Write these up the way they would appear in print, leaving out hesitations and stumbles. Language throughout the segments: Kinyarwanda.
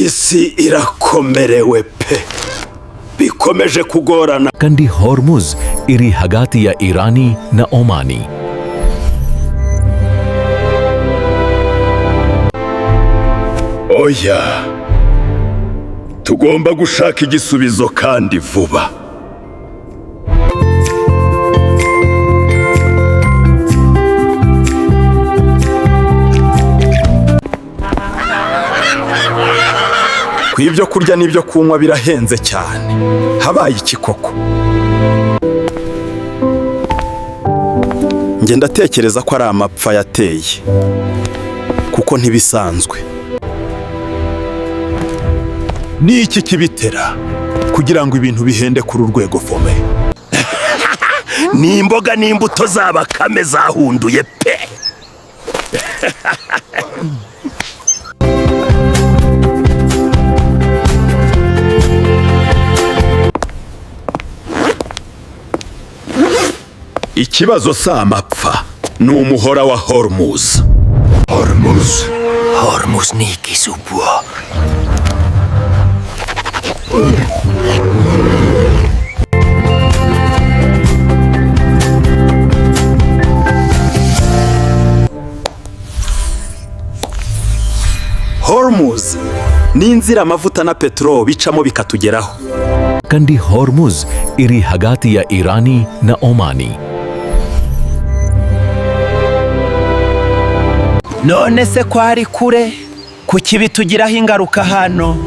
isi irakomerewe pe, bikomeje kugorana. Kandi Hormuz iri hagati ya Irani na Omani. Oya, tugomba gushaka igisubizo kandi vuba. Ibyo kurya n'ibyo kunywa birahenze cyane. Habaye iki koko? Nge ndatekereza ko ari amapfa yateye, kuko ntibisanzwe. Ni iki kibitera kugira ngo ibintu bihende kuri urwego fome? Ni imboga n'imbuto z'abakame zahunduye pe. Ikibazo si amapfa, ni umuhora wa Hormuz. Hormuz ni ikisumbua. Hormuz ni inzira amavuta na peteroli bicamo bikatugeraho. Kandi Hormuz iri hagati ya Irani na Omani. None se ko ari kure, kuki bitugiraho ingaruka hano?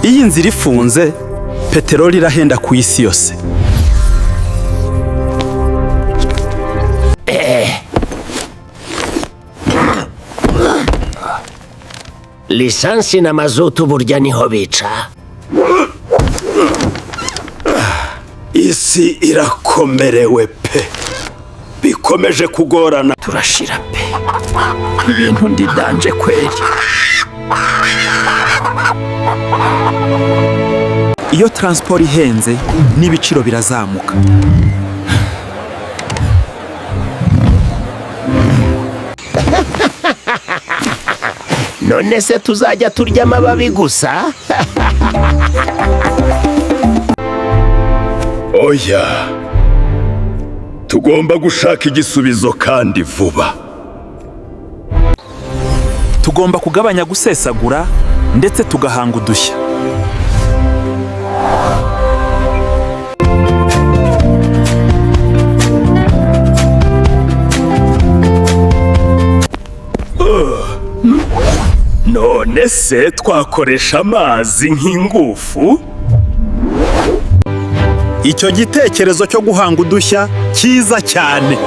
Iyi nzira ifunze, peteroli irahenda ku isi yose. Lisansi na mazutu burya niho bica. Isi irakomerewe pe, bikomeje kugorana. Turashira pe, ibintu ndidanje kweli. Iyo transport ihenze n'ibiciro birazamuka. None se tuzajya turya amababi gusa? Oya, tugomba gushaka igisubizo kandi vuba. Tugomba kugabanya gusesagura ndetse tugahanga udushya. None se twakoresha amazi nk'ingufu? Icyo gitekerezo cyo guhanga udushya cyiza cyane.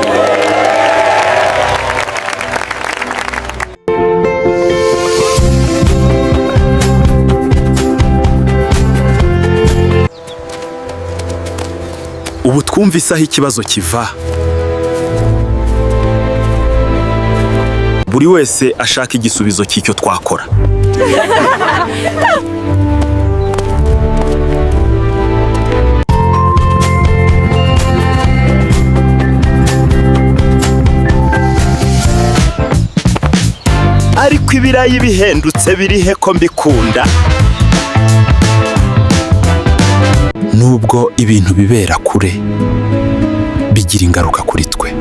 Ubu twumvise aho ikibazo kiva. Buri wese ashaka igisubizo cy'icyo twakora. Ariko ibirayi bihendutse birihe ko mbikunda? Nubwo ibintu bibera kure, bigira ingaruka kuri twe.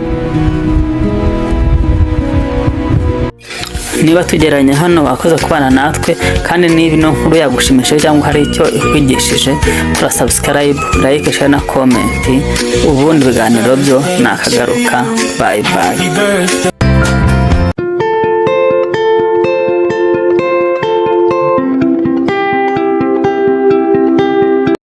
Niba tugeranye hano wakoze kubana natwe, kandi niba ino nkuru yagushimishije cyangwa hari icyo ikwigishije, kora subscribe, like, share na comment. Ubundi biganiro byo nakagaruka. Bye bye.